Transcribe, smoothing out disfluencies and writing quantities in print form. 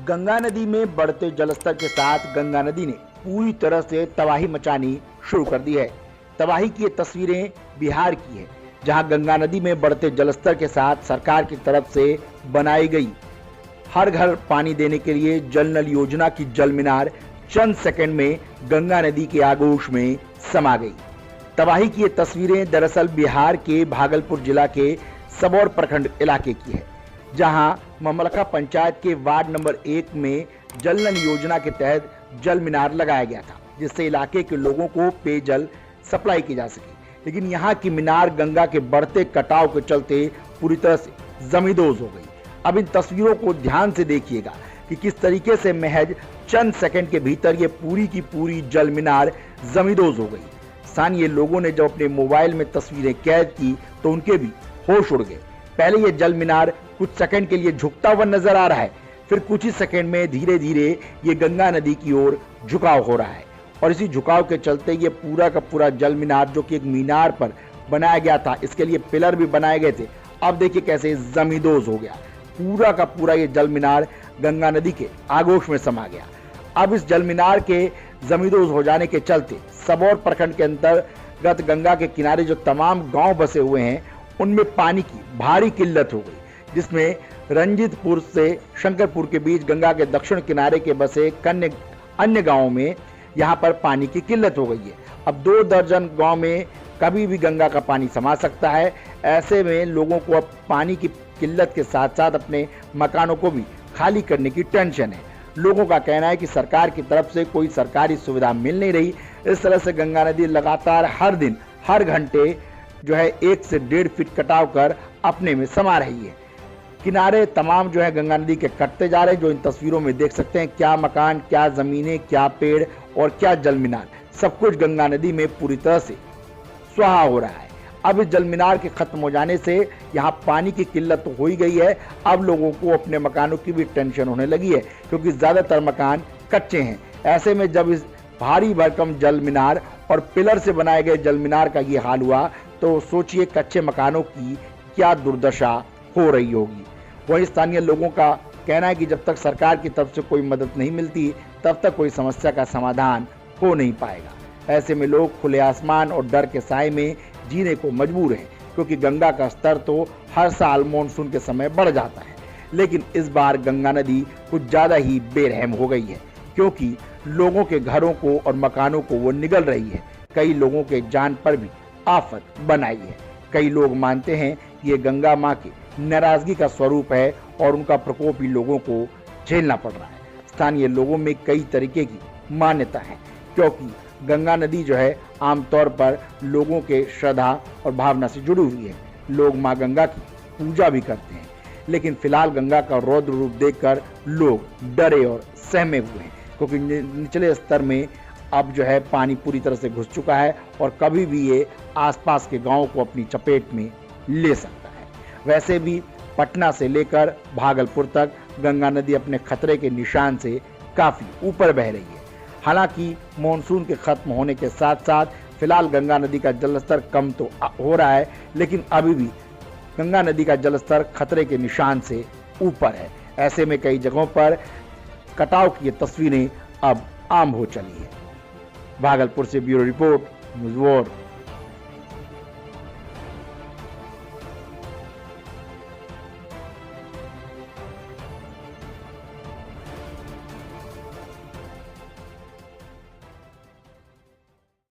गंगा नदी में बढ़ते जलस्तर के साथ गंगा नदी ने पूरी तरह से तबाही मचानी शुरू कर दी है। तबाही की ये तस्वीरें बिहार की है, जहां गंगा नदी में बढ़ते जलस्तर के साथ सरकार की तरफ से बनाई गई हर घर पानी देने के लिए जल नल योजना की जल मीनार चंद सेकंड में गंगा नदी के आगोश में समा गई। तबाही की ये तस्वीरें दरअसल बिहार के भागलपुर जिला के सबौर प्रखंड इलाके की है, जहां ममलका पंचायत के वार्ड नंबर 1 में जल नल योजना के तहत जल मीनार लगाया गया था, जिससे इलाके के लोगों को पेयजल सप्लाई की जा सके। लेकिन यहाँ की मीनार गंगा के बढ़ते कटाव के चलते पूरी तरह से जमींदोज हो गई। अब इन तस्वीरों को ध्यान से देखिएगा कि किस तरीके से महज चंद सेकंड के भीतर ये पूरी की पूरी जल मीनार जमींदोज हो गई। स्थानीय लोगों ने जब अपने मोबाइल में तस्वीरें कैद की तो उनके भी होश उड़ गए। पहले ये जल मीनार कुछ सेकंड के लिए झुकता हुआ नजर आ रहा है, फिर कुछ ही सेकंड में धीरे धीरे ये गंगा नदी की ओर झुकाव हो रहा है और इसी झुकाव के चलते ये पूरा का पूरा जल मीनार, जो कि एक मीनार पर बनाया गया था, इसके लिए पिलर भी बनाए गए थे, अब देखिए कैसे जमींदोज हो गया। पूरा का पूरा ये जल मीनार गंगा नदी के आगोश में समा गया। अब इस जल मीनार के जमींदोज हो जाने के चलते सबौर प्रखंड के अंतर्गत गंगा के किनारे जो तमाम गांव बसे हुए हैं, उनमें पानी की भारी किल्लत हो गई, जिसमें रंजीतपुर से शंकरपुर के बीच गंगा के दक्षिण किनारे के बसे अन्य गांवों में यहाँ पर पानी की किल्लत हो गई है। अब 2 दर्जन गांव में कभी भी गंगा का पानी समा सकता है। ऐसे में लोगों को अब पानी की किल्लत के साथ साथ अपने मकानों को भी खाली करने की टेंशन है। लोगों का कहना है कि सरकार की तरफ से कोई सरकारी सुविधा मिल नहीं रही। इस तरह से गंगा नदी लगातार हर दिन हर घंटे जो है 1 से 1.5 फीट कटाव कर अपने में समा रही है। किनारे तमाम जो है गंगा नदी के कटते जा रहे हैं, जो इन तस्वीरों में देख सकते हैं। क्या मकान, क्या जमीनें, क्या पेड़ और क्या जल मीनार, सब कुछ गंगा नदी में पूरी तरह से स्वाहा हो रहा है। अब इस जल मीनार के खत्म हो जाने से यहाँ पानी की किल्लत तो हो ही गई है, अब लोगों को अपने मकानों की भी टेंशन होने लगी है, क्योंकि ज्यादातर मकान कच्चे हैं। ऐसे में जब इस भारी भरकम जल मीनार और पिलर से बनाए गए जल मीनार का ये हाल हुआ, तो सोचिए कच्चे मकानों की क्या दुर्दशा हो रही होगी। वहीं स्थानीय लोगों का कहना है कि जब तक सरकार की तरफ से कोई मदद नहीं मिलती, तब तक कोई समस्या का समाधान हो नहीं पाएगा। ऐसे में लोग खुले आसमान और डर के साए में जीने को मजबूर हैं, क्योंकि गंगा का स्तर तो हर साल मानसून के समय बढ़ जाता है, लेकिन इस बार गंगा नदी कुछ ज्यादा ही बेरहम हो गई है, क्योंकि लोगों के घरों को और मकानों को वो निगल रही है। कई लोगों के जान पर भी आफत बनाई है। कई लोग मानते हैं कि ये गंगा माँ की नाराजगी का स्वरूप है और उनका प्रकोप ही लोगों को झेलना पड़ रहा है। स्थानीय लोगों में कई तरीके की मान्यता है, क्योंकि गंगा नदी जो है आमतौर पर लोगों के श्रद्धा और भावना से जुड़ी हुई है। लोग माँ गंगा की पूजा भी करते हैं, लेकिन फिलहाल गंगा का रौद्र रूप देखकर लोग डरे और सहमे हुए हैं, क्योंकि निचले स्तर में अब जो है पानी पूरी तरह से घुस चुका है और कभी भी ये आसपास के गांवों को अपनी चपेट में ले सकता है। वैसे भी पटना से लेकर भागलपुर तक गंगा नदी अपने खतरे के निशान से काफी ऊपर बह रही है। हालांकि मानसून के खत्म होने के साथ साथ फिलहाल गंगा नदी का जलस्तर कम तो हो रहा है, लेकिन अभी भी गंगा नदी का जलस्तर खतरे के निशान से ऊपर है। ऐसे में कई जगहों पर कटाव की ये तस्वीरें अब आम हो चली है। भागलपुर से ब्यूरो रिपोर्ट, न्यूज़ वॉर।